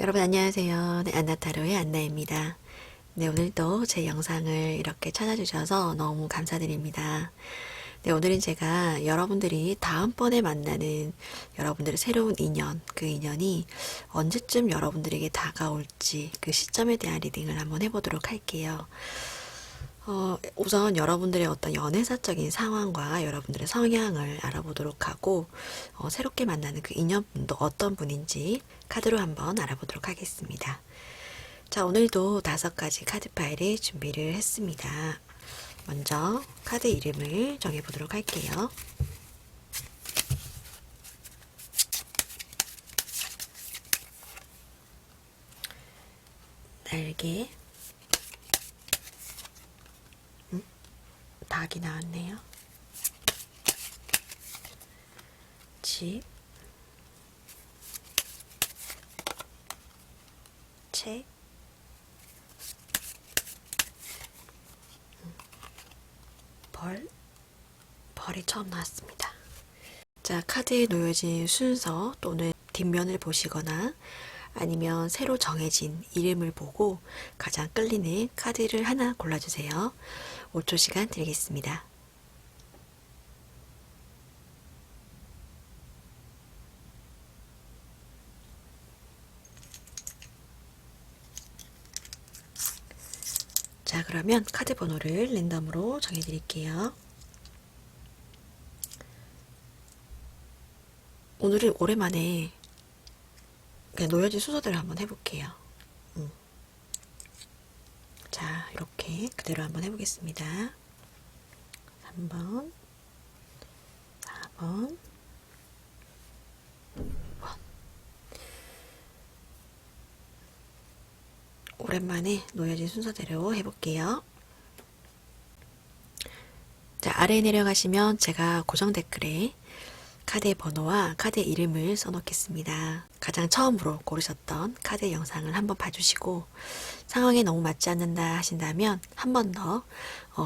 여러분 안녕하세요. 네, 안나타로의 안나입니다. 네, 오늘도 제 영상을 이렇게 찾아주셔서 너무 감사드립니다. 네, 오늘은 제가 여러분들이 다음번에 만나는 여러분들의 새로운 인연, 그 인연이 언제쯤 여러분들에게 다가올지 그 시점에 대한 리딩을 한번 해보도록 할게요. 우선 여러분들의 어떤 연애사적인 상황과 여러분들의 성향을 알아보도록 하고, 새롭게 만나는 그 인연분도 어떤 분인지 카드로 한번 알아보도록 하겠습니다. 자, 오늘도 5가지 카드 파일을 준비를 했습니다. 먼저 카드 이름을 정해보도록 할게요. 날개, 닭이 나왔네요. 집, 책, 벌이 처음 나왔습니다. 자, 카드에 놓여진 순서 또는 뒷면을 보시거나 아니면 새로 정해진 이름을 보고 가장 끌리는 카드를 하나 골라주세요. 5초 시간 드리겠습니다. 자, 그러면 카드 번호를 랜덤으로 정해드릴게요. 오늘은 오랜만에 그냥 놓여진 순서대로 한번 해볼게요. 자, 이렇게 그대로 한번 해보겠습니다. 3번, 4번, 5번. 오랜만에 놓여진 순서대로 해볼게요. 자, 아래에 내려가시면 제가 고정 댓글에 카드의 번호와 카드의 이름을 써놓겠습니다. 가장 처음으로 고르셨던 카드 영상을 한번 봐주시고 상황에 너무 맞지 않는다 하신다면 한 번 더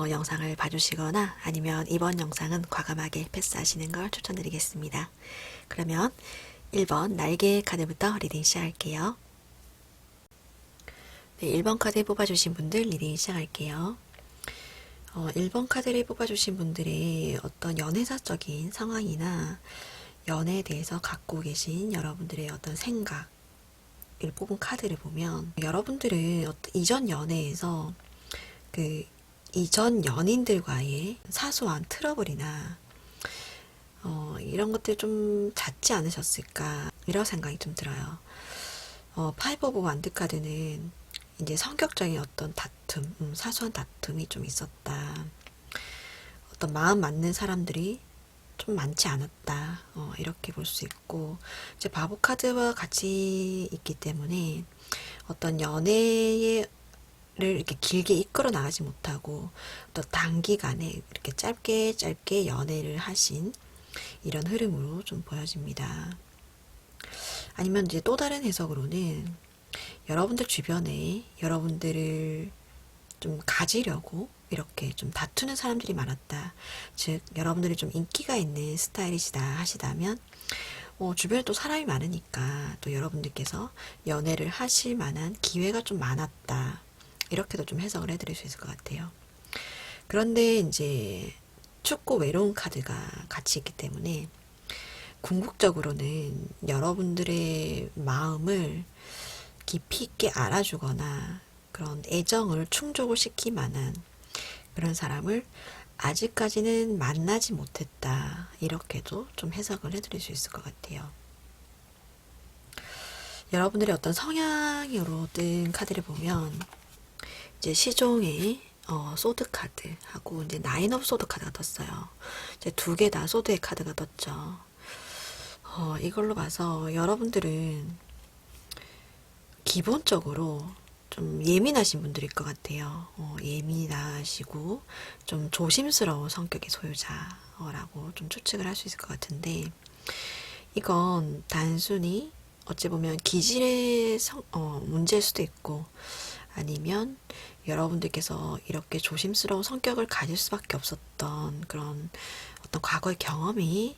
영상을 봐주시거나 아니면 이번 영상은 과감하게 패스하시는 걸 추천드리겠습니다. 그러면 1번 날개 카드부터 리딩 시작할게요. 네, 1번 카드 뽑아주신 분들 리딩 시작할게요. 1번 카드를 뽑아주신 분들의 어떤 연애사적인 상황이나 연애에 대해서 갖고 계신 여러분들의 어떤 생각을 뽑은 카드를 보면 여러분들은 이전 연애에서 그 이전 연인들과의 사소한 트러블이나 이런 것들 좀 잦지 않으셨을까 이런 생각이 좀 들어요. 파이브 오브 완드 카드는 이제 성격적인 어떤 다툼, 사소한 다툼이 좀 있었다. 어떤 마음 맞는 사람들이 좀 많지 않았다. 이렇게 볼 수 있고, 이제 바보 카드와 같이 있기 때문에 어떤 연애를 이렇게 길게 이끌어 나가지 못하고 또 단기간에 이렇게 짧게 짧게 연애를 하신 이런 흐름으로 좀 보여집니다. 아니면 이제 또 다른 해석으로는 여러분들 주변에 여러분들을 좀 가지려고 이렇게 좀 다투는 사람들이 많았다. 즉 여러분들이 좀 인기가 있는 스타일이시다 하시다면 주변에 또 사람이 많으니까 또 여러분들께서 연애를 하실 만한 기회가 좀 많았다. 이렇게도 좀 해석을 해드릴 수 있을 것 같아요. 그런데 이제 춥고 외로운 카드가 같이 있기 때문에 궁극적으로는 여러분들의 마음을 깊이 있게 알아주거나 그런 애정을 충족을 시킬 만한 그런 사람을 아직까지는 만나지 못했다. 이렇게도 좀 해석을 해드릴 수 있을 것 같아요. 여러분들의 어떤 성향으로 뜬 카드를 보면 이제 시종의 소드 카드하고 이제 나인 오브 소드 카드가 떴어요. 이제 두 개 다 소드의 카드가 떴죠. 이걸로 봐서 여러분들은 기본적으로 좀 예민하신 분들일 것 같아요. 예민하시고 좀 조심스러운 성격의 소유자라고 좀 추측을 할 수 있을 것 같은데 이건 단순히 어찌 보면 기질의 문제일 수도 있고 아니면 여러분들께서 이렇게 조심스러운 성격을 가질 수밖에 없었던 그런 어떤 과거의 경험이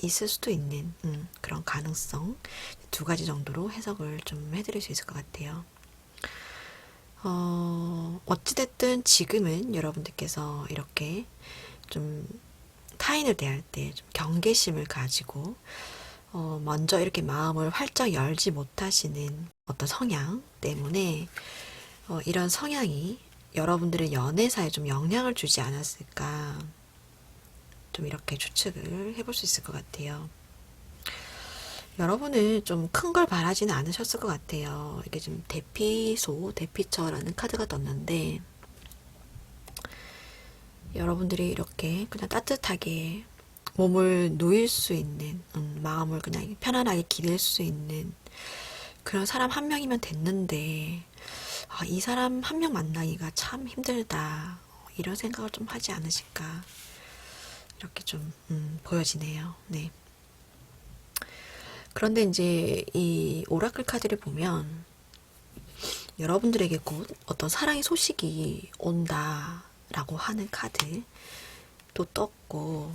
있을 수도 있는 그런 가능성 두 가지 정도로 해석을 좀 해드릴 수 있을 것 같아요. 어찌됐든 지금은 여러분들께서 이렇게 좀 타인을 대할 때 좀 경계심을 가지고 먼저 이렇게 마음을 활짝 열지 못하시는 어떤 성향 때문에 이런 성향이 여러분들의 연애사에 좀 영향을 주지 않았을까 좀 이렇게 추측을 해볼 수 있을 것 같아요. 여러분은 좀 큰 걸 바라지는 않으셨을 것 같아요. 이게 지금 대피소, 대피처라는 카드가 떴는데 여러분들이 이렇게 그냥 따뜻하게 몸을 누일 수 있는 마음을 그냥 편안하게 기댈 수 있는 그런 사람 한 명이면 됐는데 이 사람 한 명 만나기가 참 힘들다 이런 생각을 좀 하지 않으실까 이렇게 좀 보여지네요. 네. 그런데 이제 이 오라클 카드를 보면 여러분들에게 곧 어떤 사랑의 소식이 온다라고 하는 카드도 떴고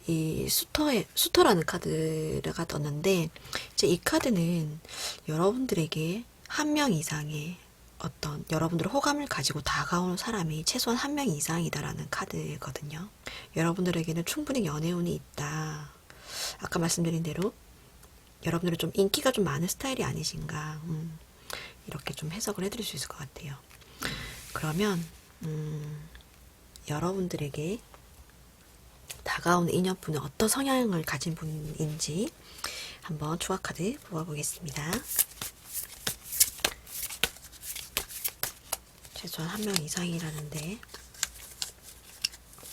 이 수터라는 카드가 떴는데 이제 이 카드는 여러분들에게 한 명 이상의 어떤 여러분들의 호감을 가지고 다가오는 사람이 최소한 한 명 이상이다라는 카드거든요. 여러분들에게는 충분히 연애운이 있다. 아까 말씀드린 대로 여러분들은 좀 인기가 좀 많은 스타일이 아니신가 이렇게 좀 해석을 해드릴 수 있을 것 같아요. 그러면 여러분들에게 다가오는 인연분은 어떤 성향을 가진 분인지 한번 추가 카드 뽑아보겠습니다. 최소한 한 명 이상이라는데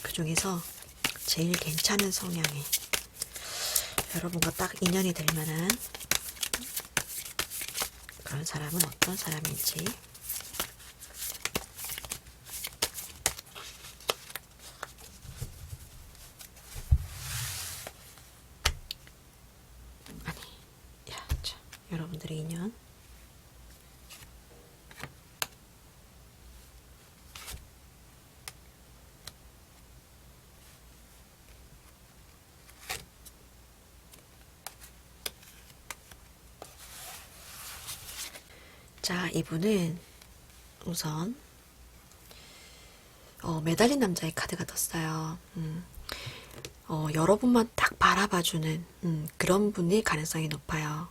그 중에서 제일 괜찮은 성향의 여러분과 딱 인연이 될 만한 그런 사람은 어떤 사람인지 여러분들의 인연 자, 이분은 우선 매달린 남자의 카드가 떴어요. 여러분만 딱 바라봐주는 그런 분일 가능성이 높아요.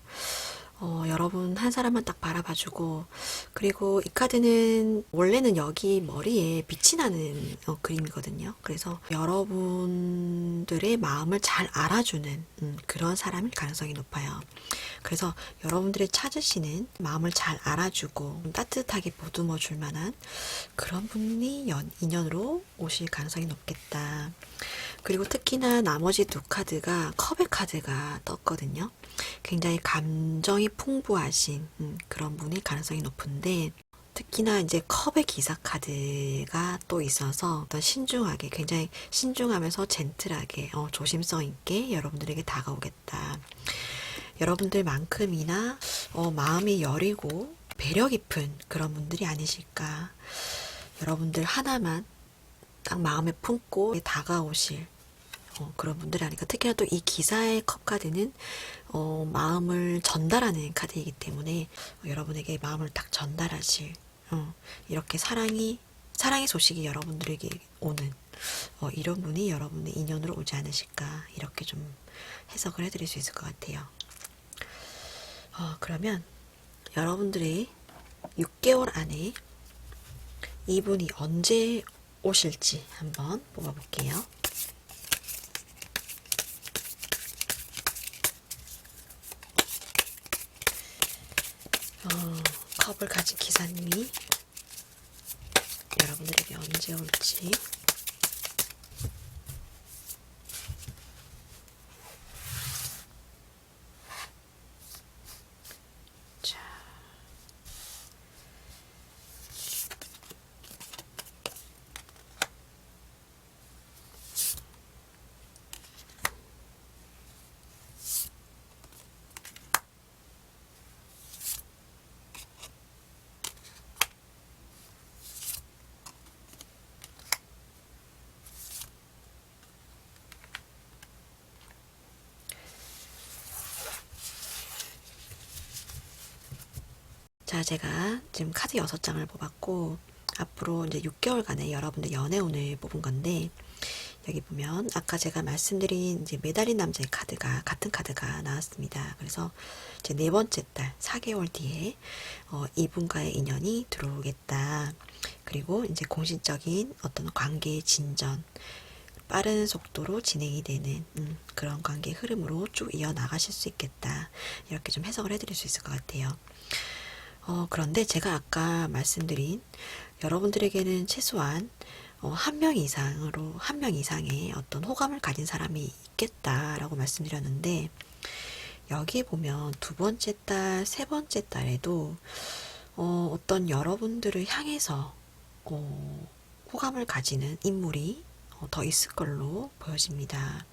여러분 한 사람만 딱 바라봐주고 그리고 이 카드는 원래는 여기 머리에 빛이 나는 그림이거든요. 그래서 여러분들의 마음을 잘 알아주는 그런 사람일 가능성이 높아요. 그래서 여러분들이 찾으시는 마음을 잘 알아주고 따뜻하게 보듬어 줄 만한 그런 분이 인연으로 오실 가능성이 높겠다. 그리고 특히나 나머지 두 카드가 컵의 카드가 떴거든요. 굉장히 감정이 풍부하신 그런 분일 가능성이 높은데 특히나 이제 컵의 기사 카드가 또 있어서 어떤 신중하게 굉장히 신중하면서 젠틀하게 조심성 있게 여러분들에게 다가오겠다. 여러분들만큼이나 마음이 여리고 배려 깊은 그런 분들이 아니실까. 여러분들 하나만 딱 마음에 품고 다가오실 그런 분들이 아닐까. 특히나 또 이 기사의 컵 카드는 마음을 전달하는 카드이기 때문에 여러분에게 마음을 딱 전달하실 이렇게 사랑의 소식이 여러분들에게 오는 이런 분이 여러분의 인연으로 오지 않으실까 이렇게 좀 해석을 해드릴 수 있을 것 같아요. 그러면 여러분들의 6개월 안에 이분이 언제 오실지 한번 뽑아볼게요. 컵을 가진 기사님이 여러분들에게 언제 올지 자, 자, 제가 지금 카드 6장을 뽑았고, 앞으로 이제 6개월간의 여러분들 연애운을 뽑은 건데, 여기 보면 아까 제가 말씀드린 이제 매달린 남자의 카드가 같은 카드가 나왔습니다. 그래서 이제 네 번째 달 4개월 뒤에 이분과의 인연이 들어오겠다. 그리고 이제 공식적인 어떤 관계의 진전, 빠른 속도로 진행이 되는 그런 관계 흐름으로 쭉 이어나가실 수 있겠다. 이렇게 좀 해석을 해드릴 수 있을 것 같아요. 그런데 제가 아까 말씀드린 여러분들에게는 최소한 한 명 이상으로, 한 명 이상의 어떤 호감을 가진 사람이 있겠다라고 말씀드렸는데, 여기에 보면 두 번째 달, 세 번째 달에도 어떤 여러분들을 향해서 호감을 가지는 인물이 더 있을 걸로 보여집니다.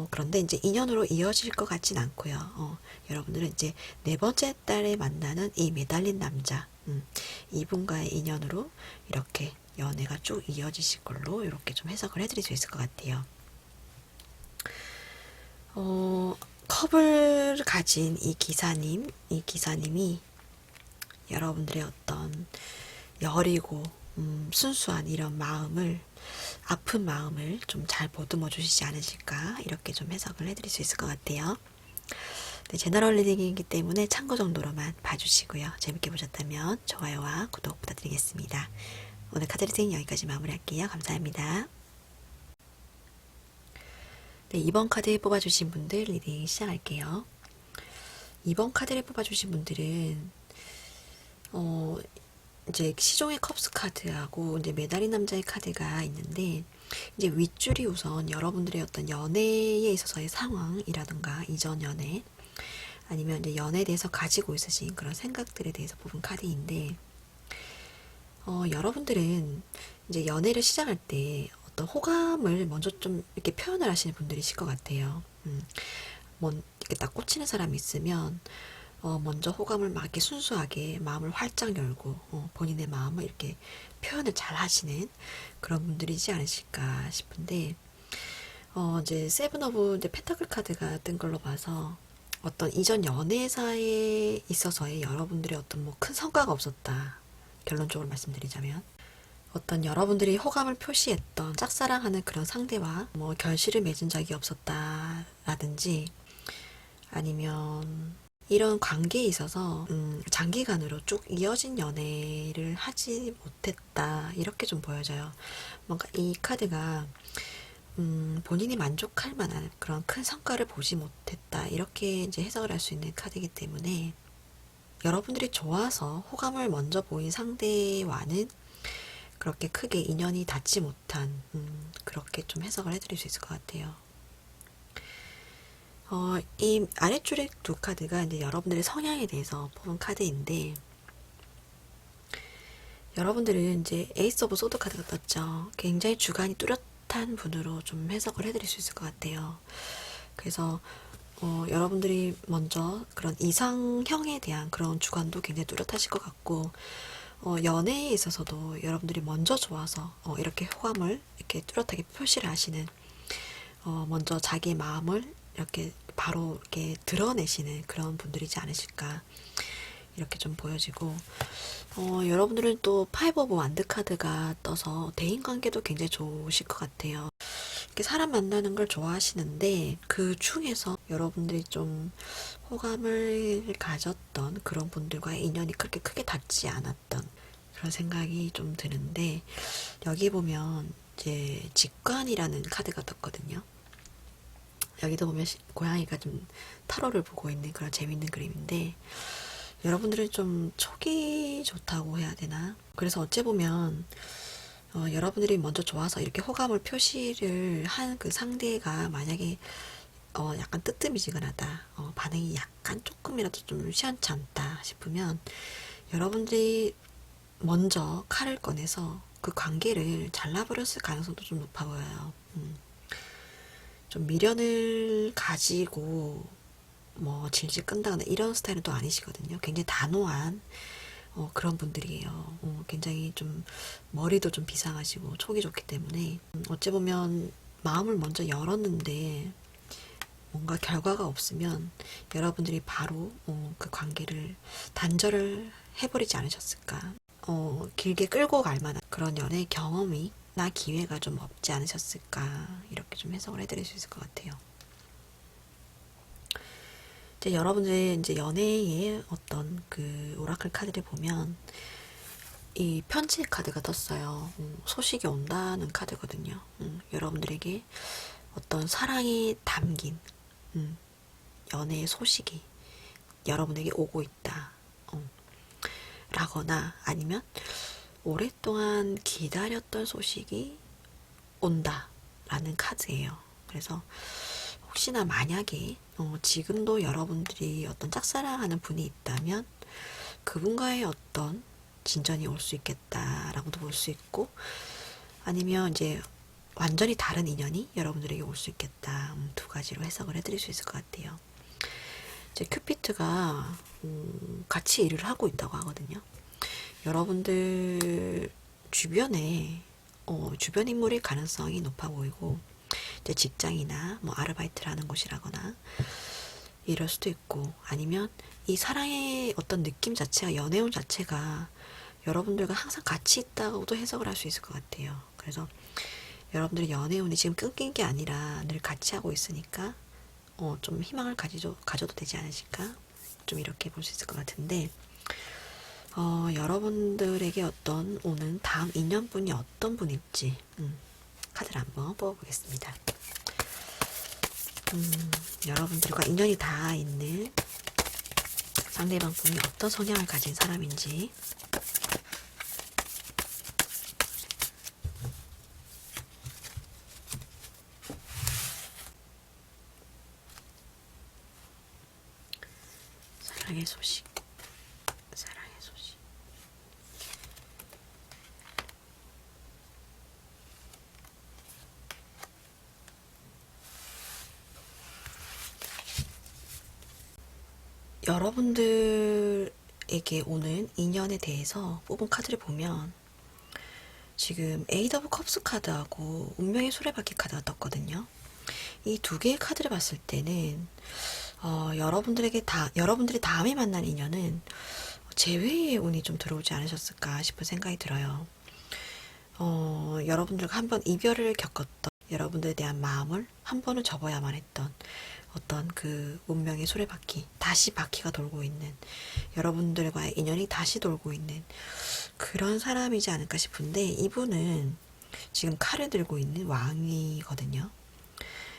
그런데 이제 인연으로 이어질 것 같진 않고요. 여러분들은 이제 네 번째 달에 만나는 이 매달린 남자, 이분과의 인연으로 이렇게 연애가 쭉 이어지실 걸로 이렇게 좀 해석을 해드릴 수 있을 것 같아요. 컵을 가진 이 기사님이 여러분들의 어떤 여리고 순수한 이런 마음을, 아픈 마음을 좀 잘 보듬어 주시지 않으실까, 이렇게 좀 해석을 해드릴 수 있을 것 같아요. 네, 제너럴 리딩이기 때문에 참고 정도로만 봐주시고요. 재밌게 보셨다면 좋아요와 구독 부탁드리겠습니다. 오늘 카드 리딩 여기까지 마무리할게요. 감사합니다. 네, 2번 카드 뽑아주신 분들 리딩 시작할게요. 2번 카드를 뽑아주신 분들은 이제 시종의 컵스 카드하고 이제 매달린 남자의 카드가 있는데, 이제 윗줄이 우선 여러분들의 어떤 연애에 있어서의 상황이라든가 이전 연애, 아니면 이제 연애에 대해서 가지고 있으신 그런 생각들에 대해서 뽑은 카드인데, 여러분들은 이제 연애를 시작할 때 어떤 호감을 먼저 좀 이렇게 표현을 하시는 분들이실 것 같아요. 이렇게 딱 꽂히는 사람이 있으면 먼저 호감을 막 이렇게 순수하게 마음을 활짝 열고 본인의 마음을 이렇게 표현을 잘 하시는 그런 분들이지 않으실까 싶은데, 이제 세븐 오브 이제 펜타클 카드가 뜬 걸로 봐서 어떤 이전 연애사에 있어서의 여러분들의 어떤 뭐 큰 성과가 없었다. 결론적으로 말씀드리자면, 어떤 여러분들이 호감을 표시했던 짝사랑하는 그런 상대와 뭐 결실을 맺은 적이 없었다라든지, 아니면 이런 관계에 있어서 장기간으로 쭉 이어진 연애를 하지 못했다, 이렇게 좀 보여져요. 뭔가 이 카드가 본인이 만족할 만한 그런 큰 성과를 보지 못했다, 이렇게 이제 해석을 할 수 있는 카드이기 때문에, 여러분들이 좋아서 호감을 먼저 보인 상대와는 그렇게 크게 인연이 닿지 못한, 그렇게 좀 해석을 해드릴 수 있을 것 같아요. 이 아랫줄의 두 카드가 이제 여러분들의 성향에 대해서 뽑은 카드인데, 여러분들은 이제 에이스 오브 소드 카드가 떴죠. 굉장히 주관이 뚜렷한 분으로 좀 해석을 해드릴 수 있을 것 같아요. 그래서 여러분들이 먼저 그런 이상형에 대한 그런 주관도 굉장히 뚜렷하실 것 같고, 연애에 있어서도 여러분들이 먼저 좋아서 이렇게 호감을 이렇게 뚜렷하게 표시를 하시는, 먼저 자기의 마음을 이렇게 바로 이렇게 드러내시는 그런 분들이지 않으실까, 이렇게 좀 보여지고, 여러분들은 또 파이브 오브 완드 카드가 떠서 대인관계도 굉장히 좋으실 것 같아요. 이렇게 사람 만나는 걸 좋아하시는데, 그 중에서 여러분들이 좀 호감을 가졌던 그런 분들과의 인연이 그렇게 크게 닿지 않았던 그런 생각이 좀 드는데, 여기 보면 이제 직관이라는 카드가 떴거든요. 여기도 보면 고양이가 좀 타로를 보고 있는 그런 재밌는 그림인데, 여러분들은 좀 촉이 좋다고 해야 되나? 그래서 어째 보면 여러분들이 먼저 좋아서 이렇게 호감을 표시를 한 그 상대가 만약에 약간 뜨뜻미지근하다, 반응이 약간 조금이라도 좀 시원찮다 싶으면, 여러분들이 먼저 칼을 꺼내서 그 관계를 잘라버렸을 가능성도 좀 높아 보여요. 좀 미련을 가지고 뭐 질질 끈다거나 이런 스타일은 또 아니시거든요. 굉장히 단호한 그런 분들이에요. 굉장히 좀 머리도 좀 비상하시고 촉이 좋기 때문에 어찌 보면 마음을 먼저 열었는데 뭔가 결과가 없으면 여러분들이 바로 그 관계를 단절을 해버리지 않으셨을까? 길게 끌고 갈 만한 그런 연애 경험이나 기회가 좀 없지 않으셨을까? 이렇게 좀 해석을 해드릴 수 있을 것 같아요. 이제 여러분들 이제 연애의 어떤 그 오라클 카드를 보면 이 편지 카드가 떴어요. 소식이 온다는 카드거든요. 여러분들에게 어떤 사랑이 담긴 연애의 소식이 여러분에게 오고 있다. 라거나 아니면 오랫동안 기다렸던 소식이 온다. 라는 카드예요. 그래서 혹시나 만약에 지금도 여러분들이 어떤 짝사랑하는 분이 있다면 그분과의 어떤 진전이 올 수 있겠다라고도 볼 수 있고, 아니면 이제 완전히 다른 인연이 여러분들에게 올 수 있겠다. 두 가지로 해석을 해드릴 수 있을 것 같아요. 이제 큐피트가 같이 일을 하고 있다고 하거든요. 여러분들 주변에 주변 인물일 가능성이 높아 보이고, 이제 직장이나 뭐 아르바이트를 하는 곳이라거나 이럴 수도 있고, 아니면 이 사랑의 어떤 느낌 자체가, 연애운 자체가 여러분들과 항상 같이 있다고도 해석을 할 수 있을 것 같아요. 그래서 여러분들의 연애운이 지금 끊긴 게 아니라 늘 같이 하고 있으니까 좀 희망을 가져도 되지 않으실까? 좀 이렇게 볼 수 있을 것 같은데, 여러분들에게 어떤 오는 다음 인연분이 어떤 분일지 카드를 한번 뽑아보겠습니다. 여러분들과 인연이 다 있는 상대방 분이 어떤 성향을 가진 사람인지. 사랑의 소식. 사랑의 소식. 여러분들에게 오는 인연에 대해서 뽑은 카드를 보면 지금 에이드 오브 컵스 카드하고 운명의 수레바퀴 카드가 떴거든요. 이 두 개의 카드를 봤을 때는 여러분들이 다음에 만난 인연은 재회의 운이 좀 들어오지 않으셨을까 싶은 생각이 들어요. 여러분들과 한번 이별을 겪었던, 여러분들에 대한 마음을 한 번은 접어야만 했던 어떤 그 운명의 수레바퀴, 다시 바퀴가 돌고 있는, 여러분들과의 인연이 다시 돌고 있는 그런 사람이지 않을까 싶은데, 이분은 지금 칼을 들고 있는 왕이거든요.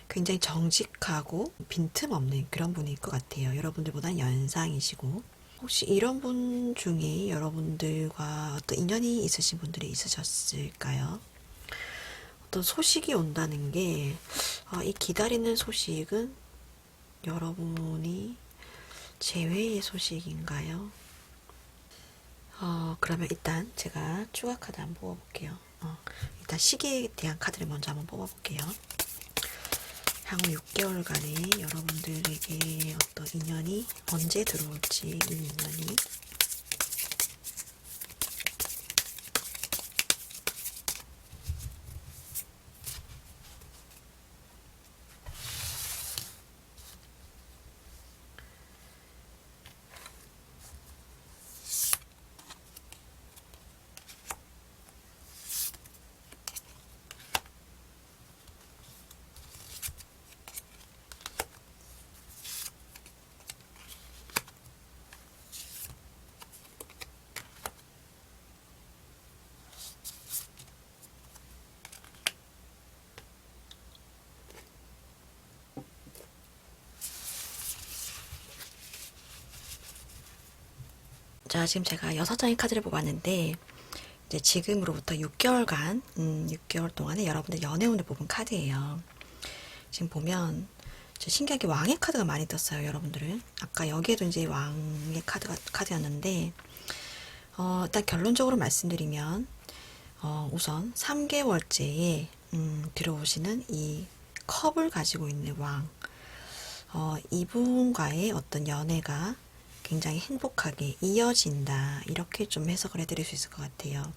굉장히 정직하고 빈틈없는 그런 분일 것 같아요. 여러분들보다는 연상이시고, 혹시 이런 분 중에 여러분들과 어떤 인연이 있으신 분들이 있으셨을까요? 어떤 소식이 온다는 게, 이 기다리는 소식은 여러분이 재회의 소식인가요? 그러면 일단 제가 추가 카드 한번 뽑아볼게요. 일단 시기에 대한 카드를 먼저 한번 뽑아볼게요. 향후 6개월간의 여러분들에게 어떤 인연이 언제 들어올지, 이 인연이. 자, 지금 제가 6장의 카드를 뽑았는데, 이제 지금으로부터 6개월간, 6개월 동안에 여러분들 연애운을 뽑은 카드예요. 지금 보면, 신기하게 왕의 카드가 많이 떴어요, 여러분들은. 아까 여기에도 이제 왕의 카드였는데, 일단 결론적으로 말씀드리면, 우선 3개월째에, 들어오시는 이 컵을 가지고 있는 왕, 이분과의 어떤 연애가 굉장히 행복하게 이어진다. 이렇게 좀 해석을 해드릴 수 있을 것 같아요.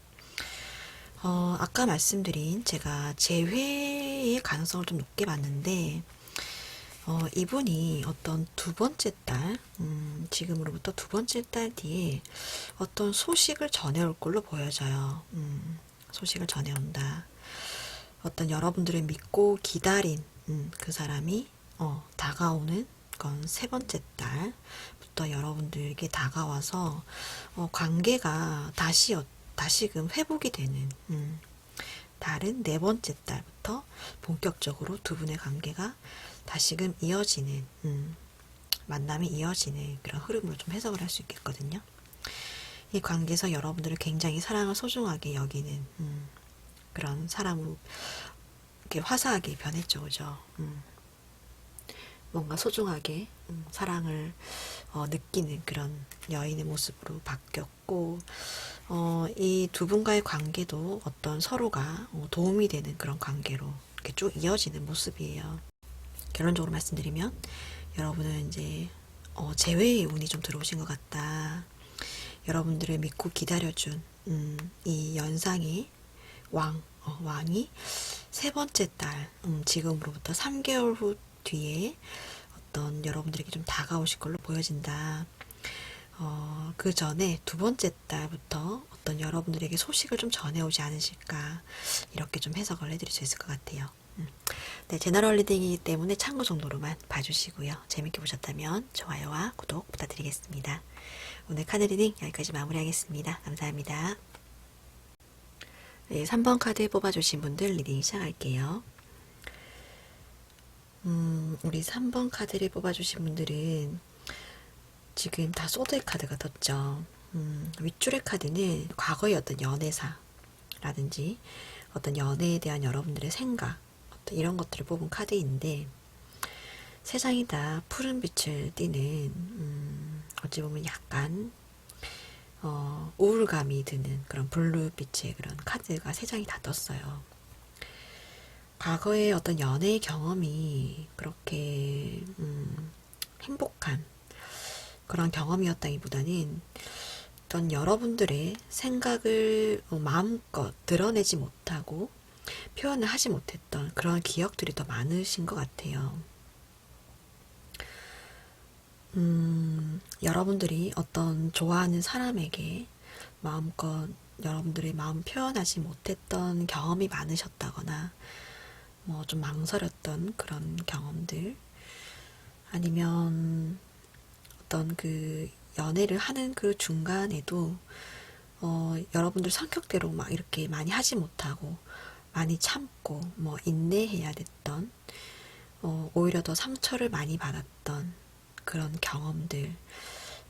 아까 말씀드린 제가 재회의 가능성을 좀 높게 봤는데, 이분이 어떤 두 번째 달, 지금으로부터 두 번째 달 뒤에 어떤 소식을 전해올 걸로 보여져요. 소식을 전해온다. 어떤 여러분들의 믿고 기다린 그 사람이 다가오는 건 세 번째 달부터 여러분들에게 다가와서 관계가 다시금 회복이 되는 달은 네 번째 달부터 본격적으로 두 분의 관계가 다시금 이어지는 만남이 이어지는 그런 흐름으로 좀 해석을 할 수 있겠거든요. 이 관계에서 여러분들을 굉장히 사랑을 소중하게 여기는 그런 사람으로 이렇게 화사하게 변했죠, 그죠? 뭔가 소중하게 사랑을 느끼는 그런 여인의 모습으로 바뀌었고, 이 두 분과의 관계도 어떤 서로가 도움이 되는 그런 관계로 이렇게 쭉 이어지는 모습이에요. 결론적으로 말씀드리면 여러분은 이제 재회의 운이 좀 들어오신 것 같다. 여러분들을 믿고 기다려준 이 연상의 왕이 세 번째 달, 지금으로부터 3개월 후 뒤에 어떤 여러분들에게 좀 다가오실 걸로 보여진다. 그 전에 두 번째 달부터 어떤 여러분들에게 소식을 좀 전해오지 않으실까, 이렇게 좀 해석을 해드릴 수 있을 것 같아요. 네, 제너럴 리딩이기 때문에 참고 정도로만 봐주시고요. 재밌게 보셨다면 좋아요와 구독 부탁드리겠습니다. 오늘 카드 리딩 여기까지 마무리하겠습니다. 감사합니다. 네, 3번 카드 뽑아주신 분들 리딩 시작할게요. 우리 3번 카드를 뽑아주신 분들은 지금 다 소드의 카드가 떴죠. 윗줄의 카드는 과거의 어떤 연애사라든지 어떤 연애에 대한 여러분들의 생각, 어떤 이런 것들을 뽑은 카드인데, 세상이 다 푸른 빛을 띠는 어찌 보면 약간 우울감이 드는 그런 블루빛의 그런 카드가 세 장이 다 떴어요. 과거의 어떤 연애의 경험이 그렇게 행복한 그런 경험이었다기보다는 어떤 여러분들의 생각을 마음껏 드러내지 못하고 표현을 하지 못했던 그런 기억들이 더 많으신 것 같아요. 여러분들이 어떤 좋아하는 사람에게 마음껏 여러분들의 마음 표현하지 못했던 경험이 많으셨다거나, 뭐 좀 망설였던 그런 경험들, 아니면 어떤 그 연애를 하는 그 중간에도 여러분들 성격대로 막 이렇게 많이 하지 못하고 많이 참고 뭐 인내해야 됐던, 오히려 더 상처를 많이 받았던 그런 경험들,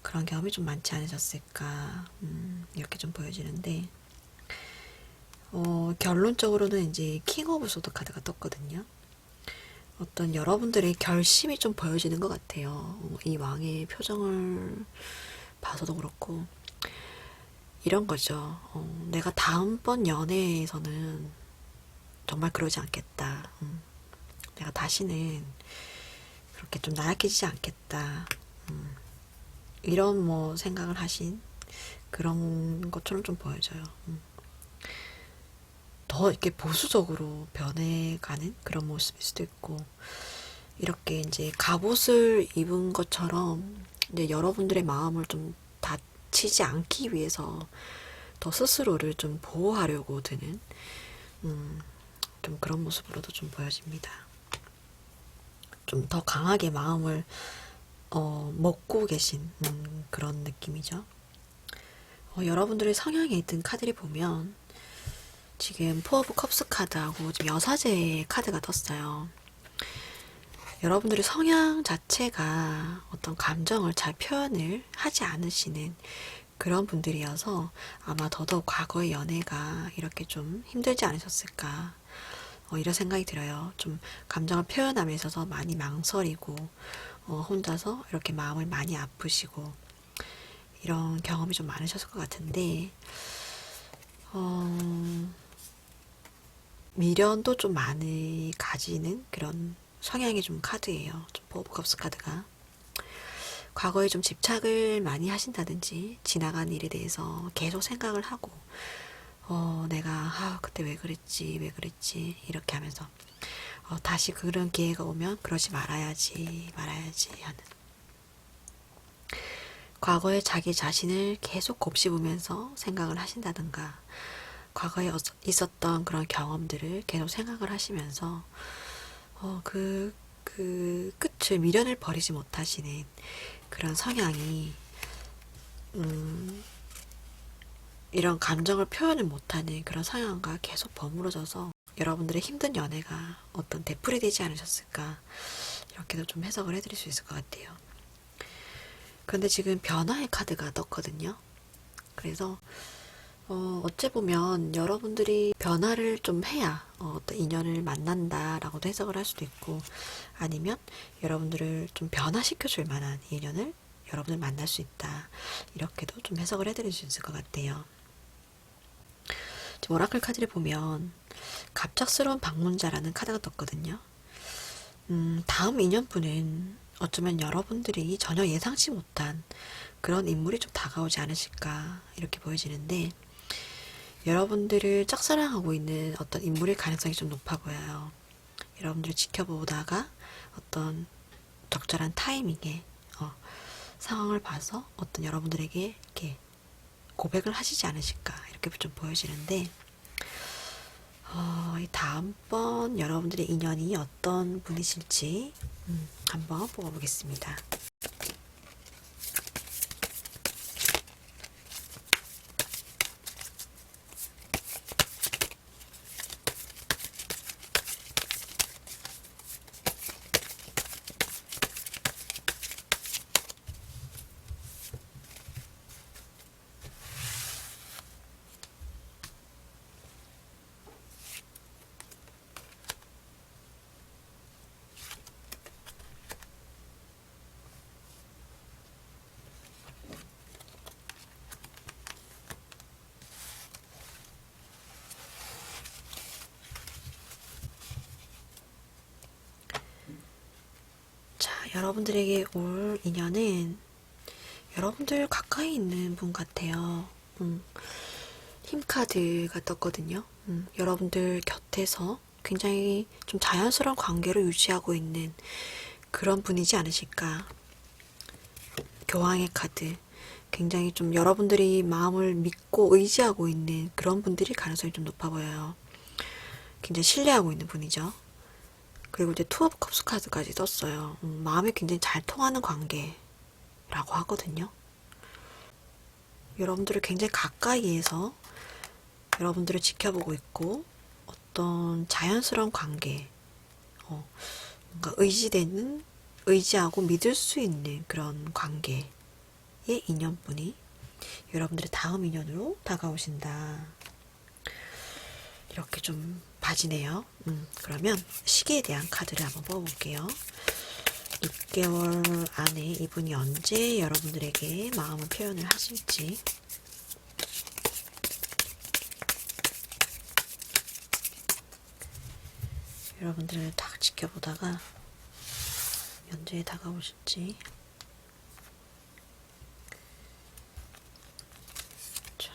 그런 경험이 좀 많지 않으셨을까, 이렇게 좀 보여지는데, 결론적으로는 이제 킹 오브 소드 카드가 떴거든요. 어떤 여러분들의 결심이 좀 보여지는 것 같아요. 이 왕의 표정을 봐서도 그렇고, 이런 거죠. 내가 다음번 연애에서는 정말 그러지 않겠다. 내가 다시는 그렇게 좀 나약해지지 않겠다. 이런 뭐 생각을 하신 그런 것처럼 좀 보여져요. 더 이렇게 보수적으로 변해가는 그런 모습일 수도 있고, 이렇게 이제 갑옷을 입은 것처럼 이제 여러분들의 마음을 좀 다치지 않기 위해서 더 스스로를 좀 보호하려고 드는 좀 그런 모습으로도 좀 보여집니다. 좀 더 강하게 마음을 먹고 계신 그런 느낌이죠. 여러분들의 성향에 든 카드를 보면 지금 포 오브 컵스 카드하고 지금 여사제 카드가 떴어요. 여러분들의 성향 자체가 어떤 감정을 잘 표현을 하지 않으시는 그런 분들이어서 아마 더더욱 과거의 연애가 이렇게 좀 힘들지 않으셨을까, 이런 생각이 들어요. 좀 감정을 표현함에 있어서 많이 망설이고 혼자서 이렇게 마음을 많이 아프시고 이런 경험이 좀 많으셨을 것 같은데, 미련도 좀 많이 가지는 그런 성향의 좀 카드예요. 좀 포 오브 컵스 카드가. 과거에 좀 집착을 많이 하신다든지 지나간 일에 대해서 계속 생각을 하고 내가 그때 왜 그랬지 이렇게 하면서 다시 그런 기회가 오면 그러지 말아야지 하는, 과거에 자기 자신을 계속 곱씹으면서 생각을 하신다든가, 과거에 있었던 그런 경험들을 계속 생각을 하시면서 그 끝을 미련을 버리지 못하시는 그런 성향이, 이런 감정을 표현을 못하는 그런 성향과 계속 버무러져서 여러분들의 힘든 연애가 어떤 되풀이 되지 않으셨을까, 이렇게도 좀 해석을 해드릴 수 있을 것 같아요. 그런데 지금 변화의 카드가 떴거든요. 그래서 어째 보면 여러분들이 변화를 좀 해야 어떤 인연을 만난다라고도 해석을 할 수도 있고, 아니면 여러분들을 좀 변화시켜 줄 만한 인연을 여러분을 만날 수 있다, 이렇게도 좀 해석을 해드릴 수 있을 것 같아요. 지금 오라클 카드를 보면 갑작스러운 방문자라는 카드가 떴거든요. 다음 인연분은 어쩌면 여러분들이 전혀 예상치 못한 그런 인물이 좀 다가오지 않으실까, 이렇게 보여지는데, 여러분들을 짝사랑하고 있는 어떤 인물일 가능성이 좀 높아 보여요. 여러분들을 지켜보다가 어떤 적절한 타이밍에 상황을 봐서 어떤 여러분들에게 이렇게 고백을 하시지 않으실까, 이렇게 좀 보여지는데, 이 다음번 여러분들의 인연이 어떤 분이실지 한번 뽑아보겠습니다. 자, 여러분들에게 올 인연은 여러분들 가까이 있는 분 같아요. 힘 카드가 떴거든요. 여러분들 곁에서 굉장히 좀 자연스러운 관계를 유지하고 있는 그런 분이지 않으실까. 교황의 카드, 굉장히 좀 여러분들이 마음을 믿고 의지하고 있는 그런 분들이 가능성이 좀 높아 보여요. 굉장히 신뢰하고 있는 분이죠. 그리고 이제 투 오브 컵스 카드까지 떴어요. 마음이 굉장히 잘 통하는 관계라고 하거든요. 여러분들을 굉장히 가까이에서 여러분들을 지켜보고 있고, 어떤 자연스러운 관계, 뭔가 의지하고 믿을 수 있는 그런 관계의 인연분이 여러분들의 다음 인연으로 다가오신다, 이렇게 좀 봐지네요. 그러면 시기에 대한 카드를 한번 뽑아볼게요. 6개월 안에 이분이 언제 여러분들에게 마음을 표현을 하실지. 여러분들을 딱 지켜보다가 언제 다가오실지. 자.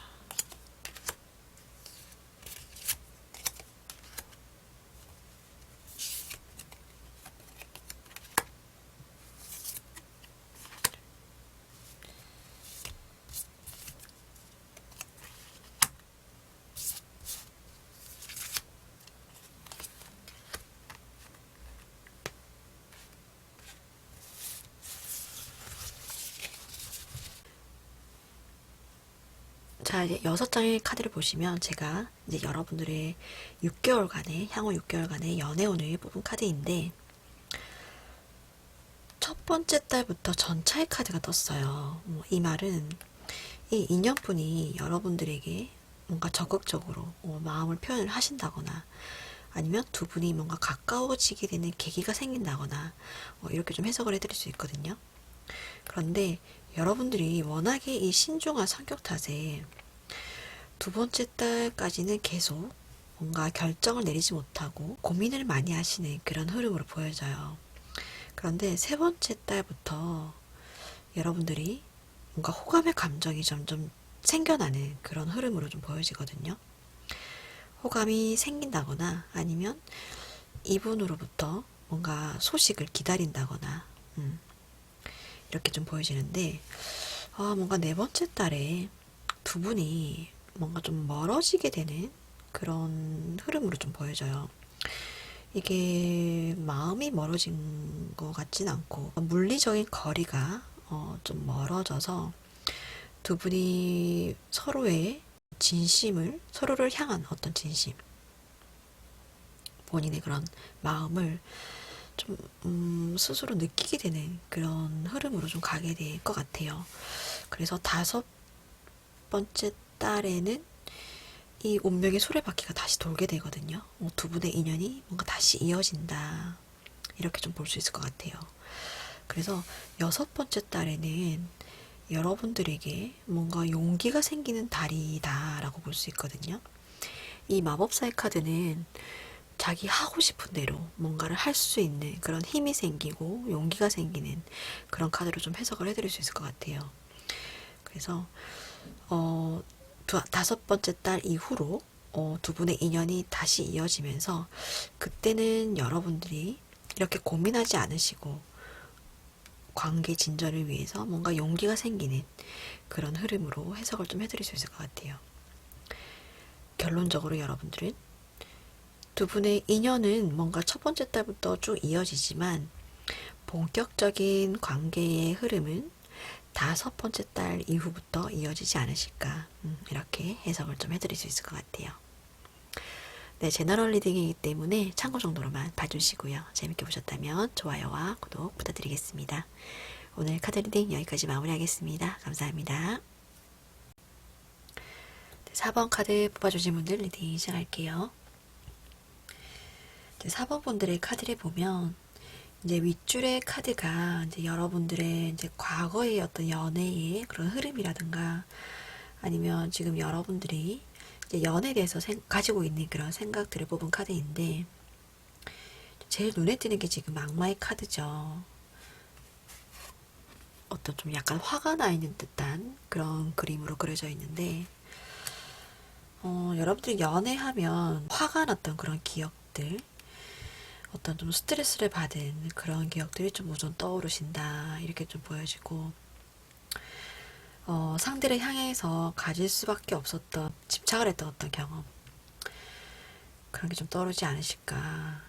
자, 이제 6장의 카드를 보시면 제가 이제 여러분들의 6개월간의, 향후 6개월간의 연애운을 뽑은 카드인데, 첫 번째 달부터 전차의 카드가 떴어요. 이 말은 이 인연분이 여러분들에게 뭔가 적극적으로 마음을 표현을 하신다거나, 아니면 두 분이 뭔가 가까워지게 되는 계기가 생긴다거나, 이렇게 좀 해석을 해드릴 수 있거든요. 그런데 여러분들이 워낙에 이 신중한 성격 탓에 두 번째 달까지는 계속 뭔가 결정을 내리지 못하고 고민을 많이 하시는 그런 흐름으로 보여져요. 그런데 세 번째 달부터 여러분들이 뭔가 호감의 감정이 점점 생겨나는 그런 흐름으로 좀 보여지거든요. 호감이 생긴다거나, 아니면 이분으로부터 뭔가 소식을 기다린다거나, 이렇게 좀 보여지는데, 뭔가 네 번째 달에 두 분이 뭔가 좀 멀어지게 되는 그런 흐름으로 좀 보여져요. 이게 마음이 멀어진 것 같진 않고, 물리적인 거리가 좀 멀어져서 두 분이 서로의 진심을, 서로를 향한 어떤 진심, 본인의 그런 마음을 좀 스스로 느끼게 되는 그런 흐름으로 좀 가게 될 것 같아요. 그래서 다섯 번째 달에는 이 운명의 수레바퀴가 다시 돌게 되거든요. 두 분의 인연이 뭔가 다시 이어진다. 이렇게 좀 볼 수 있을 것 같아요. 그래서 여섯 번째 달에는 여러분들에게 뭔가 용기가 생기는 달이다라고 볼 수 있거든요. 이 마법사의 카드는 자기 하고 싶은 대로 뭔가를 할 수 있는 그런 힘이 생기고 용기가 생기는 그런 카드로 좀 해석을 해드릴 수 있을 것 같아요. 그래서 다섯 번째 달 이후로 두 분의 인연이 다시 이어지면서 그때는 여러분들이 이렇게 고민하지 않으시고 관계 진전을 위해서 뭔가 용기가 생기는 그런 흐름으로 해석을 좀 해드릴 수 있을 것 같아요. 결론적으로 여러분들은 두 분의 인연은 뭔가 첫 번째 달부터 쭉 이어지지만 본격적인 관계의 흐름은 다섯 번째 달 이후부터 이어지지 않으실까, 이렇게 해석을 좀 해드릴 수 있을 것 같아요. 네, 제너럴 리딩이기 때문에 참고 정도로만 봐주시고요. 재밌게 보셨다면 좋아요와 구독 부탁드리겠습니다. 오늘 카드 리딩 여기까지 마무리하겠습니다. 감사합니다. 4번 카드 뽑아주신 분들 리딩 시작할게요. 4번 분들의 카드를 보면 이제 윗줄의 카드가 이제 여러분들의 이제 과거의 어떤 연애의 그런 흐름이라든가 아니면 지금 여러분들이 이제 연애에 대해서 가지고 있는 그런 생각들을 뽑은 카드인데 제일 눈에 띄는 게 지금 악마의 카드죠. 어떤 좀 약간 화가 나 있는 듯한 그런 그림으로 그려져 있는데 여러분들이 연애하면 화가 났던 그런 기억들 어떤 좀 스트레스를 받은 그런 기억들이 좀 우선 떠오르신다 이렇게 좀 보여지고 상대를 향해서 가질 수밖에 없었던 집착을 했던 어떤 경험 그런 게 좀 떠오르지 않으실까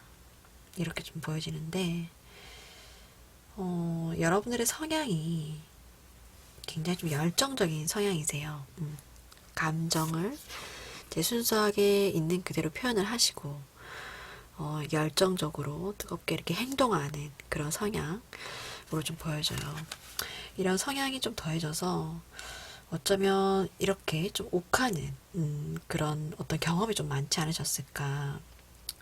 이렇게 좀 보여지는데 여러분들의 성향이 굉장히 좀 열정적인 성향이세요. 감정을 이제 순수하게 있는 그대로 표현을 하시고 열정적으로 뜨겁게 이렇게 행동하는 그런 성향으로 좀 보여져요. 이런 성향이 좀 더해져서 어쩌면 이렇게 좀 욱하는 그런 어떤 경험이 좀 많지 않으셨을까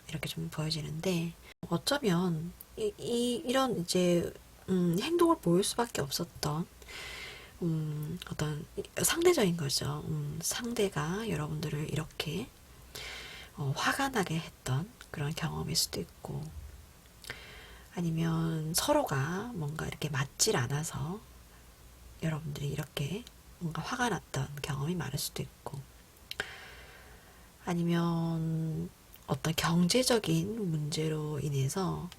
이렇게 좀 보여지는데 어쩌면 이런 이제 행동을 보일 수밖에 없었던 어떤 상대적인 거죠. 상대가 여러분들을 이렇게 화가 나게 했던 그런 경험일 수도 있고 아니면 서로가 뭔가 이렇게 맞질 않아서 여러분들이 이렇게 뭔가 화가 났던 경험이 많을 수도 있고 아니면 어떤 경제적인 문제로 인해서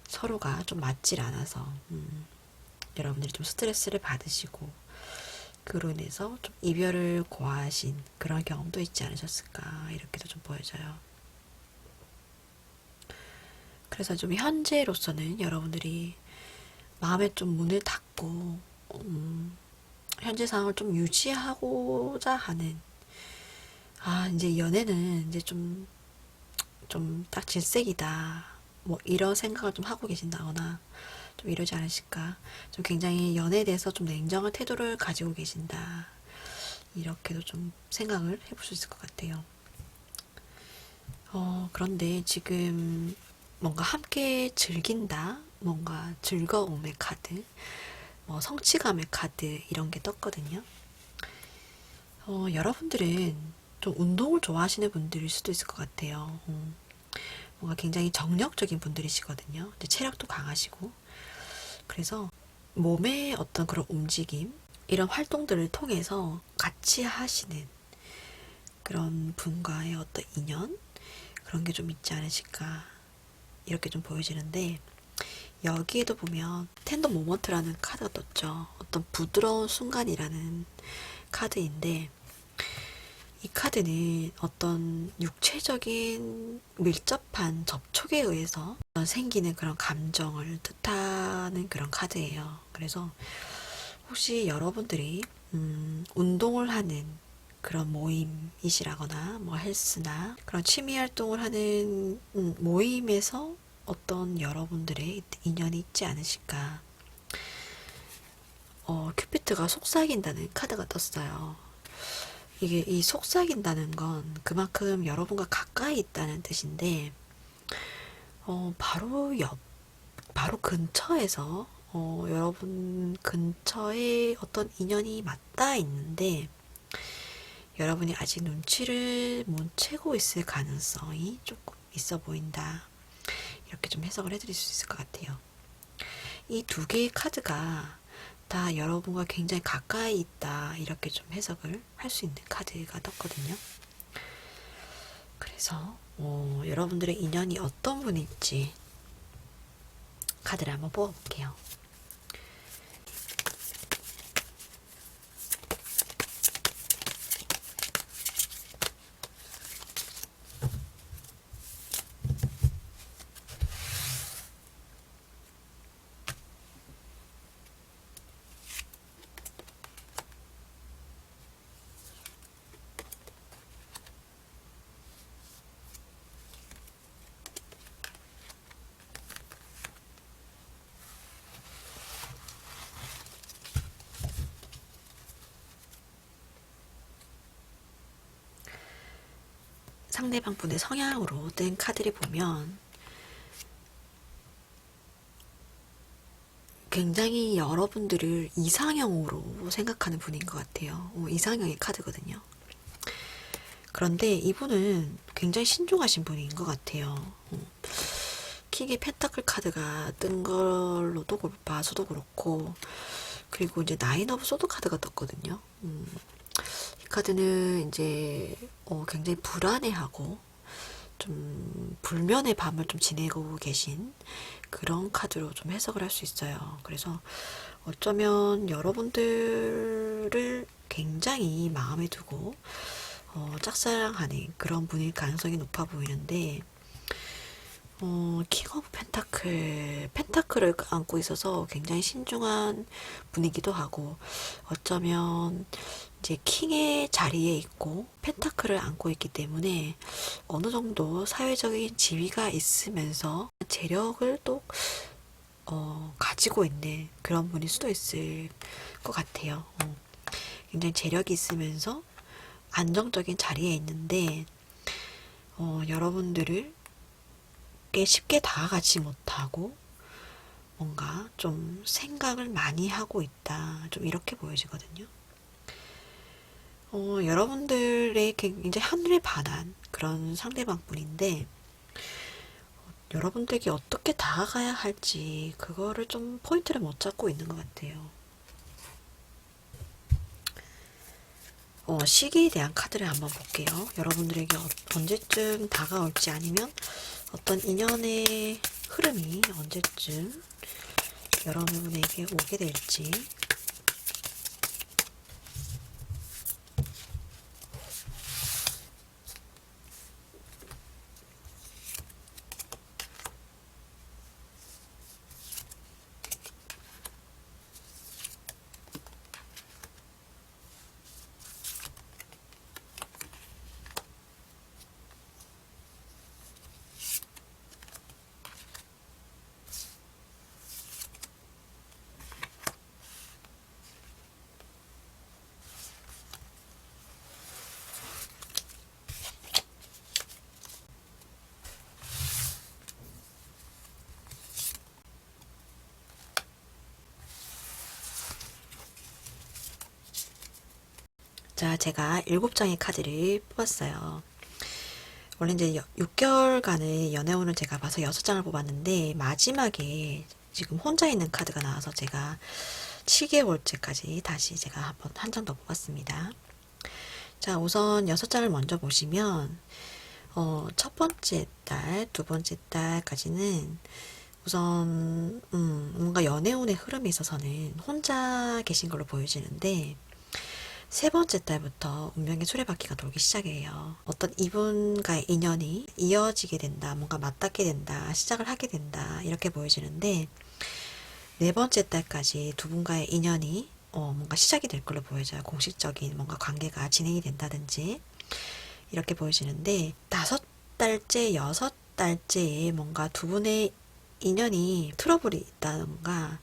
서로가 좀 맞질 않아서 여러분들이 좀 스트레스를 받으시고 그로 인해서 좀 이별을 고하신 그런 경험도 있지 않으셨을까 이렇게도 좀 보여져요. 그래서 좀 현재로서는 여러분들이 마음에 좀 문을 닫고 현재 상황을 좀 유지하고자 하는 이제 연애는 이제 좀 딱 질색이다 뭐 이런 생각을 좀 하고 계신다거나 좀 이러지 않으실까 좀 굉장히 연애에 대해서 좀 냉정한 태도를 가지고 계신다 이렇게도 좀 생각을 해볼 수 있을 것 같아요. 그런데 지금 뭔가 함께 즐긴다 뭔가 즐거움의 카드 뭐 성취감의 카드 이런 게 떴거든요. 여러분들은 좀 운동을 좋아하시는 분들일 수도 있을 것 같아요. 뭔가 굉장히 정력적인 분들이시거든요. 근데 체력도 강하시고 그래서 몸의 어떤 그런 움직임 이런 활동들을 통해서 같이 하시는 그런 분과의 어떤 인연 그런 게 좀 있지 않으실까 이렇게 좀 보여지는데, 여기에도 보면 텐더 모먼트라는 카드가 떴죠. 어떤 부드러운 순간이라는 카드인데, 이 카드는 어떤 육체적인 밀접한 접촉에 의해서 생기는 그런 감정을 뜻하는 그런 카드예요. 그래서 혹시 여러분들이 운동을 하는 그런 모임이시라거나 뭐 헬스나 그런 취미 활동을 하는 모임에서 어떤 여러분들의 인연이 있지 않으실까. 큐피트가 속삭인다는 카드가 떴어요. 이게 이 속삭인다는 건 그만큼 여러분과 가까이 있다는 뜻인데, 바로 근처에서, 여러분 근처에 어떤 인연이 맞닿아 있는데, 여러분이 아직 눈치를 못 채고 있을 가능성이 조금 있어 보인다. 이렇게 좀 해석을 해드릴 수 있을 것 같아요. 이 두 개의 카드가 다 여러분과 굉장히 가까이 있다. 이렇게 좀 해석을 할 수 있는 카드가 떴거든요. 그래서 여러분들의 인연이 어떤 분일지 카드를 한번 뽑아볼게요. 상대방 분의 성향으로 뜬 카드를 보면 굉장히 여러분들을 이상형으로 생각하는 분인 것 같아요. 이상형의 카드거든요. 그런데 이분은 굉장히 신중하신 분인 것 같아요. 킹의 펜타클 카드가 뜬 걸로도 봐서도 그렇고, 그리고 이제 나인 오브 소드 카드가 떴거든요. 이 카드는 이제 굉장히 불안해하고 좀 불면의 밤을 좀 지내고 계신 그런 카드로 좀 해석을 할 수 있어요. 그래서 어쩌면 여러분들을 굉장히 마음에 두고 짝사랑하는 그런 분일 가능성이 높아 보이는데, 킹 오브 펜타클을 안고 있어서 굉장히 신중한 분이기도 하고, 어쩌면 이제 킹의 자리에 있고 펜타클을 안고 있기 때문에 어느 정도 사회적인 지위가 있으면서 재력을 또 가지고 있는 그런 분일 수도 있을 것 같아요. 굉장히 재력이 있으면서 안정적인 자리에 있는데, 여러분들을 쉽게 다가가지 못하고 뭔가 좀 생각을 많이 하고 있다. 좀 이렇게 보여지거든요. 여러분들의 굉장히 하늘에 반한 그런 상대방 분인데, 여러분들에게 어떻게 다가가야 할지 그거를 좀 포인트를 못 잡고 있는 것 같아요. 시기에 대한 카드를 한번 볼게요. 여러분들에게 언제쯤 다가올지, 아니면 어떤 인연의 흐름이 언제쯤 여러분에게 오게 될지. 자, 제가 7장의 카드를 뽑았어요. 원래 이제 6개월간의 연애운을 제가 봐서 6장을 뽑았는데, 마지막에 지금 혼자 있는 카드가 나와서 제가 7개월째까지 다시 제가 한 장 더 뽑았습니다. 자, 우선 6장을 먼저 보시면, 첫 번째 달, 두 번째 달까지는 우선, 뭔가 연애운의 흐름에 있어서는 혼자 계신 걸로 보여지는데, 세 번째 달부터 운명의 수레바퀴가 돌기 시작해요. 어떤 이분과의 인연이 이어지게 된다, 뭔가 맞닿게 된다, 시작을 하게 된다, 이렇게 보여지는데, 네 번째 달까지 두 분과의 인연이 뭔가 시작이 될 걸로 보여져요. 공식적인 뭔가 관계가 진행이 된다든지, 이렇게 보여지는데, 다섯 달째, 여섯 달째에 뭔가 두 분의 인연이 트러블이 있다던가,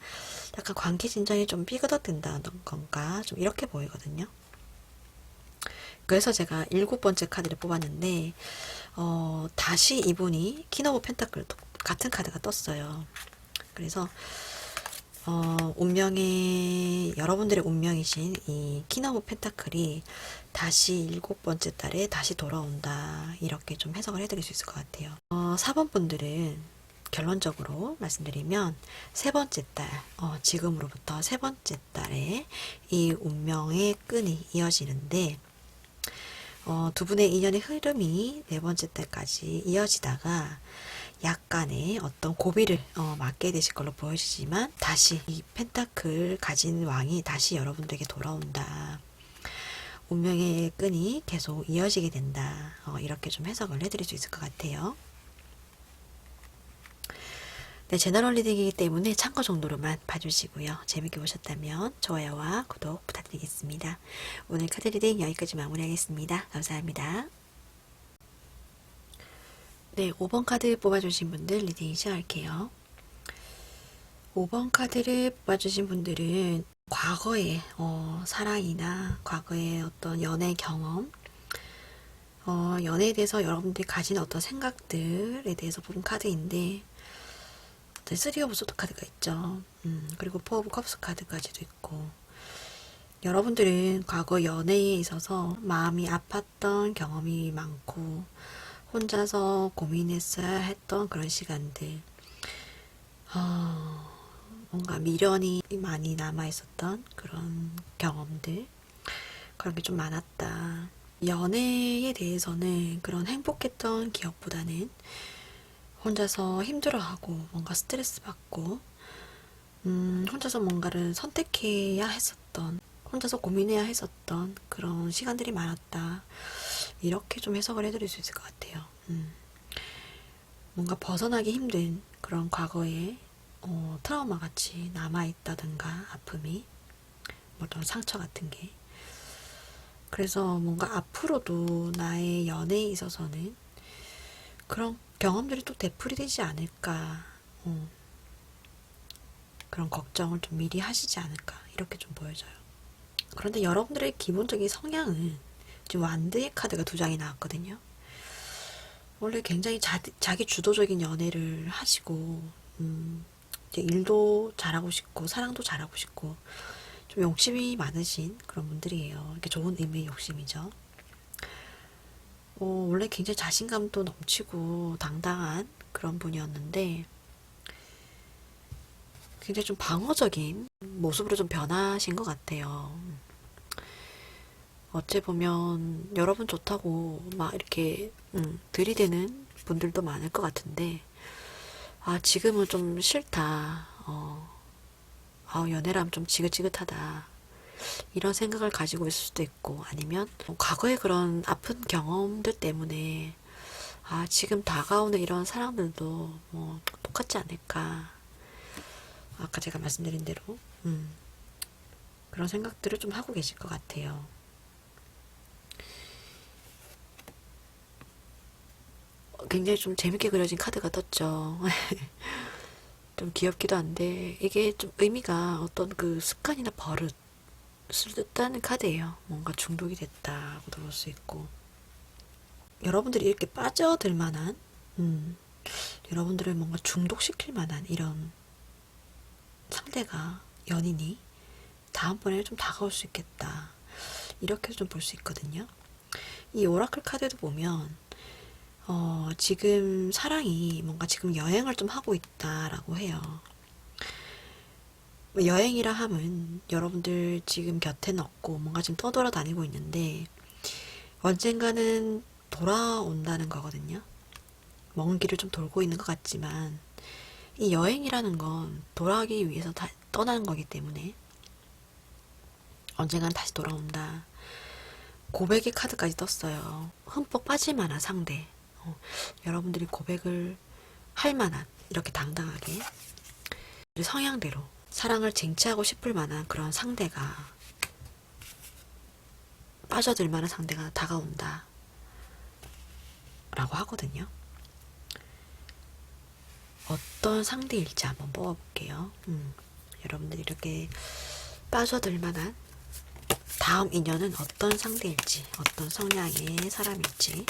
약간 관계 진전이 좀 삐그덕된다는 건가, 좀 이렇게 보이거든요. 그래서 제가 일곱 번째 카드를 뽑았는데, 다시 이분이 퀸 오브 펜타클 같은 카드가 떴어요. 그래서, 운명의, 여러분들의 운명이신 이 퀸 오브 펜타클이 다시 일곱 번째 달에 다시 돌아온다. 이렇게 좀 해석을 해드릴 수 있을 것 같아요. 4번 분들은 결론적으로 말씀드리면 세 번째 달, 지금으로부터 세 번째 달에 이 운명의 끈이 이어지는데, 두 분의 인연의 흐름이 네 번째 달까지 이어지다가 약간의 어떤 고비를 맞게 되실 걸로 보여지지만 다시 이 펜타클 가진 왕이 다시 여러분들에게 돌아온다. 운명의 끈이 계속 이어지게 된다. 이렇게 좀 해석을 해드릴 수 있을 것 같아요. 네, 제너럴 리딩이기 때문에 참고 정도로만 봐주시고요. 재밌게 보셨다면 좋아요와 구독 부탁드리겠습니다. 오늘 카드 리딩 여기까지 마무리하겠습니다. 감사합니다. 네, 5번 카드 뽑아주신 분들 리딩 시작할게요. 5번 카드를 뽑아주신 분들은 과거의 사랑이나 과거의 어떤 연애 경험, 연애에 대해서 여러분들이 가진 어떤 생각들에 대해서 뽑은 카드인데, 쓰리 오브 소드 카드가 있죠. 그리고 포 오브 컵스 카드까지도 있고, 여러분들은 과거 연애에 있어서 마음이 아팠던 경험이 많고 혼자서 고민했어야 했던 그런 시간들, 뭔가 미련이 많이 남아 있었던 그런 경험들, 그런 게 좀 많았다. 연애에 대해서는 그런 행복했던 기억보다는 혼자서 힘들어하고 뭔가 스트레스 받고 혼자서 뭔가를 선택해야 했었던, 혼자서 고민해야 했었던 그런 시간들이 많았다. 이렇게 좀 해석을 해드릴 수 있을 것 같아요. 뭔가 벗어나기 힘든 그런 과거에 트라우마 같이 남아있다든가 아픔이, 어떤 상처 같은 게. 그래서 뭔가 앞으로도 나의 연애에 있어서는 그런 경험들이 또 되풀이되지 않을까, 그런 걱정을 좀 미리 하시지 않을까, 이렇게 좀 보여져요. 그런데 여러분들의 기본적인 성향은 지금 완드의 카드가 두 장이 나왔거든요. 원래 굉장히 자기 주도적인 연애를 하시고, 이제 일도 잘하고 싶고, 사랑도 잘하고 싶고, 좀 욕심이 많으신 그런 분들이에요. 이렇게 좋은 의미의 욕심이죠. 원래 굉장히 자신감도 넘치고 당당한 그런 분이었는데, 굉장히 좀 방어적인 모습으로 좀 변하신 것 같아요. 어째 보면 여러분 좋다고 막 이렇게 들이대는 분들도 많을 것 같은데, 지금은 좀 싫다. 연애라면 좀 지긋지긋하다. 이런 생각을 가지고 있을 수도 있고, 아니면 과거의 그런 아픈 경험들 때문에 지금 다가오는 이런 사랑들도 뭐 똑같지 않을까. 아까 제가 말씀드린 대로 그런 생각들을 좀 하고 계실 것 같아요. 굉장히 좀 재밌게 그려진 카드가 떴죠. 좀 귀엽기도 한데, 이게 좀 의미가 어떤 그 습관이나 버릇을 뜻하는 카드예요. 뭔가 중독이 됐다고도 볼 수 있고, 여러분들이 이렇게 빠져들 만한, 여러분들을 뭔가 중독시킬 만한 이런 상대가, 연인이 다음번에 좀 다가올 수 있겠다. 이렇게 좀 볼 수 있거든요. 이 오라클 카드도 보면 지금 사랑이 뭔가 지금 여행을 좀 하고 있다라고 해요. 뭐 여행이라 함은 여러분들 지금 곁에는 없고 뭔가 지금 떠돌아다니고 있는데, 언젠가는 돌아온다는 거거든요. 먼 길을 좀 돌고 있는 것 같지만 이 여행이라는 건 돌아가기 위해서 떠나는 거기 때문에 언젠간 다시 돌아온다. 고백의 카드까지 떴어요. 흠뻑 빠질 만한 상대. 여러분들이 고백을 할 만한, 이렇게 당당하게 성향대로 사랑을 쟁취하고 싶을 만한 그런 상대가, 빠져들 만한 상대가 다가온다 라고 하거든요. 어떤 상대일지 한번 뽑아볼게요. 여러분들이 이렇게 빠져들 만한 다음 인연은 어떤 상대일지, 어떤 성향의 사람일지.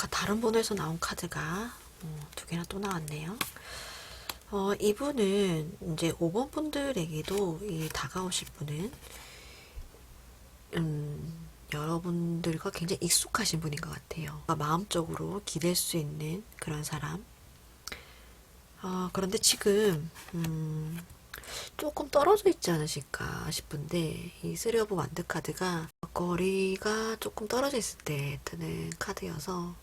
아까 다른 번호에서 나온 카드가 두 개나 또 나왔네요. 이분은 이제 5번 분들에게도 이 다가오실 분은 여러분들과 굉장히 익숙하신 분인 것 같아요. 마음적으로 기댈 수 있는 그런 사람. 그런데 지금 조금 떨어져 있지 않으실까 싶은데, 이 쓰리 오브 완드 카드가 거리가 조금 떨어져 있을 때 뜨는 카드여서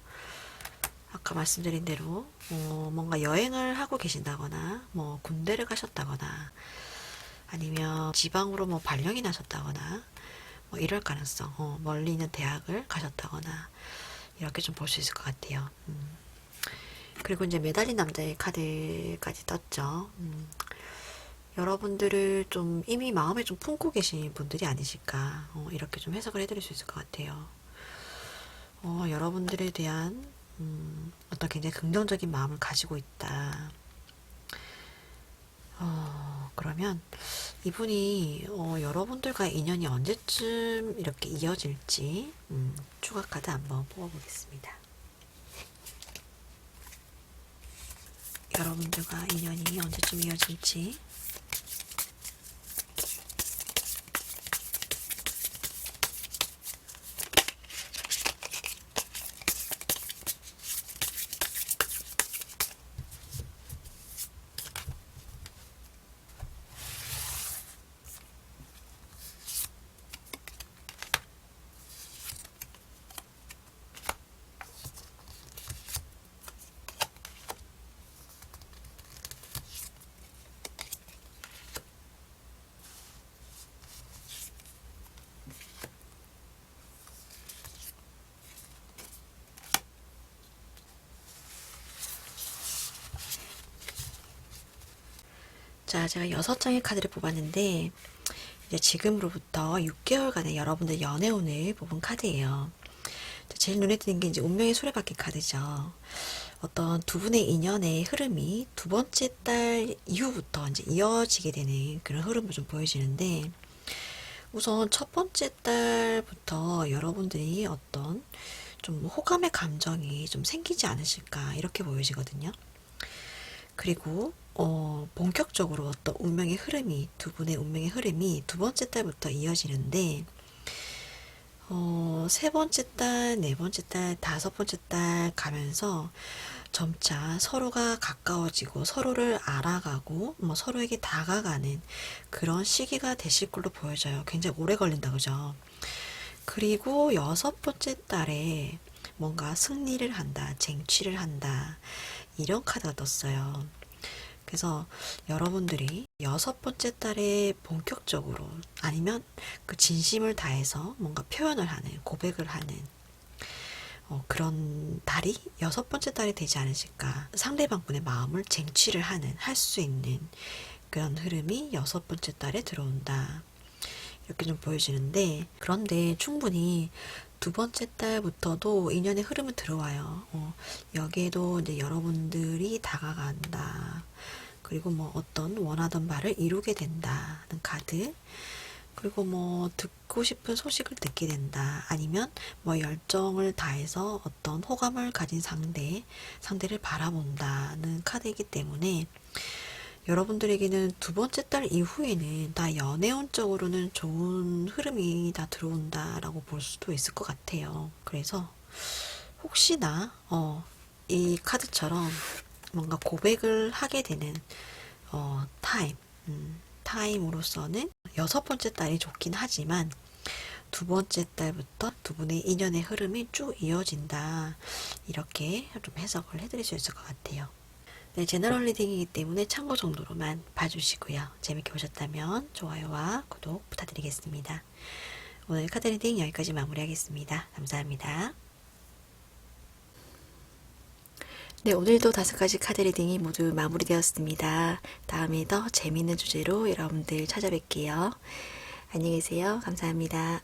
아까 말씀드린 대로 뭔가 여행을 하고 계신다거나 뭐 군대를 가셨다거나 아니면 지방으로 뭐 발령이 나셨다거나 뭐 이럴 가능성, 멀리 있는 대학을 가셨다거나 이렇게 좀 볼 수 있을 것 같아요. 그리고 이제 매달린 남자의 카드까지 떴죠. 여러분들을 좀 이미 마음에 좀 품고 계신 분들이 아니실까, 이렇게 좀 해석을 해드릴 수 있을 것 같아요. 여러분들에 대한 어떤 굉장히 긍정적인 마음을 가지고 있다. 그러면 이분이 여러분들과 인연이 언제쯤 이렇게 이어질지 추가 카드 한번 뽑아보겠습니다. 여러분들과 인연이 언제쯤 이어질지. 자, 제가 6장의 카드를 뽑았는데 이제 지금으로부터 6개월간의 여러분들 연애운을 뽑은 카드예요. 제일 눈에 띄는 게 이제 운명의 수레바퀴 카드죠. 어떤 두 분의 인연의 흐름이 두 번째 달 이후부터 이제 이어지게 되는 그런 흐름을 좀 보여지는데, 우선 첫 번째 달부터 여러분들이 어떤 좀 호감의 감정이 좀 생기지 않으실까, 이렇게 보여지거든요. 그리고 본격적으로 어떤 운명의 흐름이, 두 분의 운명의 흐름이 두 번째 달부터 이어지는데, 세 번째 달, 네 번째 달, 다섯 번째 달 가면서 점차 서로가 가까워지고 서로를 알아가고 뭐 서로에게 다가가는 그런 시기가 되실 걸로 보여져요. 굉장히 오래 걸린다, 그죠? 그리고 여섯 번째 달에 뭔가 승리를 한다, 쟁취를 한다, 이런 카드가 떴어요. 그래서 여러분들이 여섯 번째 달에 본격적으로 아니면 그 진심을 다해서 뭔가 표현을 하는, 고백을 하는 그런 달이 여섯 번째 달이 되지 않으실까. 상대방분의 마음을 쟁취를 하는, 할 수 있는 그런 흐름이 여섯 번째 달에 들어온다, 이렇게 좀 보여지는데, 그런데 충분히 두 번째 달부터도 인연의 흐름은 들어와요. 여기에도 이제 여러분들이 다가간다, 그리고 뭐 어떤 원하던 바를 이루게 된다는 카드, 그리고 뭐 듣고 싶은 소식을 듣게 된다. 아니면 뭐 열정을 다해서 어떤 호감을 가진 상대를 바라본다는 카드이기 때문에 여러분들에게는 두 번째 달 이후에는 다 연애운적으로는 좋은 흐름이 다 들어온다라고 볼 수도 있을 것 같아요. 그래서 혹시나 이 카드처럼 뭔가 고백을 하게 되는 타임으로서는 여섯 번째 달이 좋긴 하지만 두 번째 달부터 두 분의 인연의 흐름이 쭉 이어진다. 이렇게 좀 해석을 해드릴 수 있을 것 같아요. 네, 제너럴 리딩이기 때문에 참고 정도로만 봐주시고요. 재밌게 보셨다면 좋아요와 구독 부탁드리겠습니다. 오늘 카드 리딩 여기까지 마무리하겠습니다. 감사합니다. 네, 오늘도 5가지 카드 리딩이 모두 마무리되었습니다. 다음에 더 재미있는 주제로 여러분들 찾아뵐게요. 안녕히 계세요. 감사합니다.